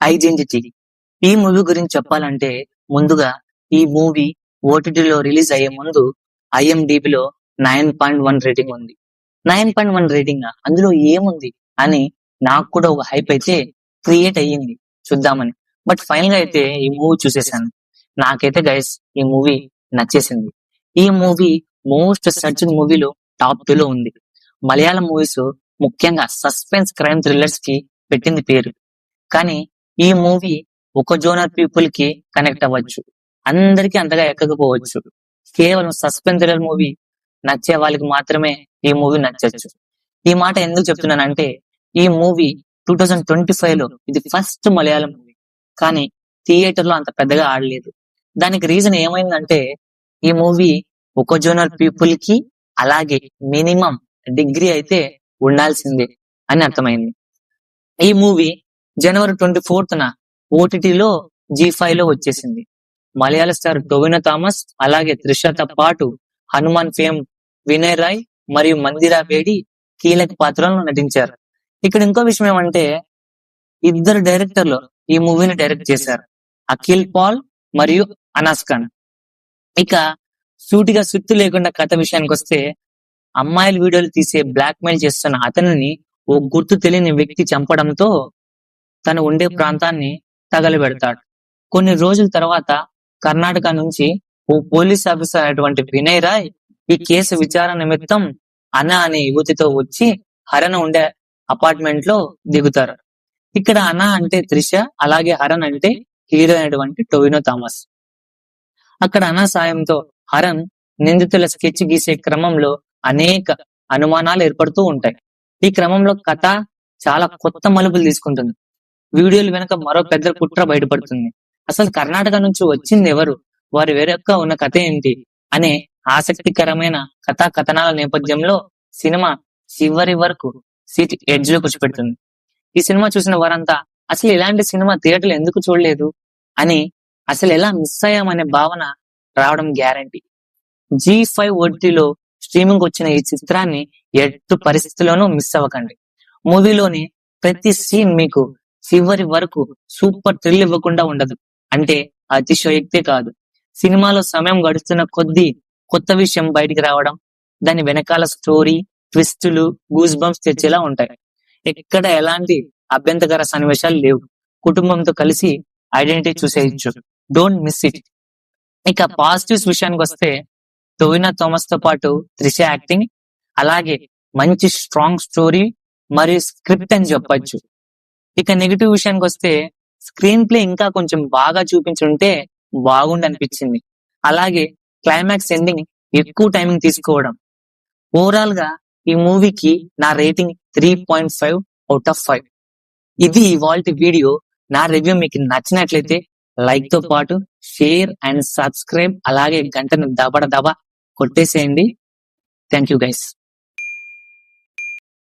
Identity. ఈ movie గురించి చెప్పాలంటే ముందుగా ఈ మూవీ ఓటీటీలో రిలీజ్ అయ్యే ముందు ఐఎండిబిలో 9.1 రేటింగ్ ఉంది. 9.1 రేటింగ్ అందులో ఏముంది అని నాకు కూడా ఒక హైప్ అయితే క్రియేట్ అయ్యింది చూద్దామని. బట్ ఫైనల్ గా అయితే ఈ మూవీ చూసేసాను. నాకైతే గైస్ ఈ మూవీ నచ్చేసింది. ఈ మూవీ మోస్ట్ సర్చ్డ్ మూవీలో టాప్ 2 లో ఉంది. మలయాళం మూవీస్ ముఖ్యంగా సస్పెన్స్ క్రైమ్ థ్రిల్లర్స్ కి పెట్టింది పేరు. కానీ ఈ మూవీ ఒక జోనర్ పీపుల్ కి కనెక్ట్ అవ్వచ్చు, అందరికీ అంతగా ఎక్కకపోవచ్చు. కేవలం సస్పెన్స్ థ్రిల్లర్ మూవీ నచ్చే వాళ్ళకి మాత్రమే ఈ మూవీ నచ్చచ్చు. ఈ మాట ఎందుకు చెప్తున్నానంటే ఈ మూవీ 2025 లో ఇది ఫస్ట్ మలయాళం మూవీ, కానీ థియేటర్ లో అంత పెద్దగా ఆడలేదు. దానికి రీజన్ ఏమైందంటే ఈ మూవీ ఒక జోనర్ పీపుల్ కి అలాగే మినిమం డిగ్రీ అయితే ఉండాల్సిందే అని అర్థమైంది. ఈ మూవీ జనవరి 24న ఓటీటీలో G5 లో వచ్చేసింది. మలయాళ స్టార్ టొవినో థామస్ అలాగే త్రిషతో పాటు హనుమాన్ ఫేమ్ వినయ్ రాయ్ మరియు మందిరా బేడి కీలక పాత్రలను నటించారు. ఇక్కడ ఇంకో విషయం ఏమంటే ఇద్దరు డైరెక్టర్లు ఈ మూవీని డైరెక్ట్ చేశారు, అఖిల్ పాల్ మరియు అనాస్ ఖాన్. ఇక సూటిగా సుత్తి లేకుండా కథ విషయానికి వస్తే అమ్మాయిల వీడియోలు తీసే బ్లాక్ మెయిల్ చేస్తున్న అతనిని ఓ గుర్తు తెలియని వ్యక్తి చంపడంతో తను ఉండే ప్రాంతాన్ని తగలబెడతాడు. కొన్ని రోజుల తర్వాత కర్ణాటక నుంచి ఓ పోలీస్ ఆఫీసర్ అయినటువంటి వినయ్ రాయ్ ఈ కేసు విచారణ నిమిత్తం అన అనే యువతితో వచ్చి హరన్ ఉండే అపార్ట్మెంట్ లో దిగుతారు. ఇక్కడ అన అంటే త్రిష, అలాగే హరన్ అంటే హీరో అయినటువంటి టొవినో థామస్. అక్కడ అన సాయంతో హరన్ నిందితుల స్కెచ్ గీసే క్రమంలో అనేక అనుమానాలు ఏర్పడుతూ ఉంటాయి. ఈ క్రమంలో కథ చాలా కొత్త మలుపులు తీసుకుంటుంది. వీడియోలు వెనుక మరో పెద్ద కుట్ర బయటపడుతుంది. అసలు కర్ణాటక నుంచి వచ్చింది ఎవరు, వారి వెనుక ఉన్న కథ ఏంటి అనే ఆసక్తికరమైన కథా కథనాల నేపథ్యంలో సినిమా చివరి వరకు సీట్ ఎడ్జ్ లో కూర్చోపెడుతుంది. ఈ సినిమా చూసిన వారంతా అసలు ఇలాంటి సినిమా థియేటర్లు ఎందుకు చూడలేదు అని, అసలు ఎలా మిస్ అయ్యామనే భావన రావడం గ్యారంటీ. G5 ఓటీటీలో స్ట్రీమింగ్ వచ్చిన ఈ చిత్రాన్ని ఎట్టి పరిస్థితుల్లోనూ మిస్ అవ్వకండి. మూవీలోని ప్రతి సీన్ మీకు చివరి వరకు సూపర్ థ్రిల్ ఇవ్వకుండా ఉండదు. అంటే అతిశయోక్తే కాదు, సినిమాలో సమయం గడుస్తున్న కొద్దీ కొత్త విషయం బయటికి రావడం, దాని వెనకాల స్టోరీ ట్విస్టులు గూస్ బంప్స్ తెచ్చేలా ఉంటాయి. ఎక్కడ ఎలాంటి అభ్యంతకర సన్నివేశాలు లేవు. కుటుంబంతో కలిసి ఐడెంటిటీ చూసేయచ్చు. Don't miss it. ఇక పాజిటివ్స్ విషయానికి వస్తే టొవినో థామస్ తో పాటు త్రిష యాక్టింగ్, అలాగే మంచి స్ట్రాంగ్ స్టోరీ మరియు స్క్రిప్ట్ అని చెప్పొచ్చు. ఇక నెగిటివ్ విషయానికి వస్తే స్క్రీన్ ప్లే ఇంకా కొంచెం బాగా చూపించుంటే బాగుండి అనిపించింది. అలాగే క్లైమాక్స్ ఎండింగ్ ఎక్కువ టైమింగ్ తీసుకోవడం. ఓవరాల్ గా ఈ మూవీకి నా రేటింగ్ 3.5 అవుట్ ఆఫ్ 5. ఇది ఇవాల్టి వీడియో. నా రివ్యూ మీకు నచ్చినట్లయితే లైక్ తో పాటు షేర్ అండ్ సబ్స్క్రైబ్, అలాగే గంటను దబ కొట్టేసేయండి. Thank you guys.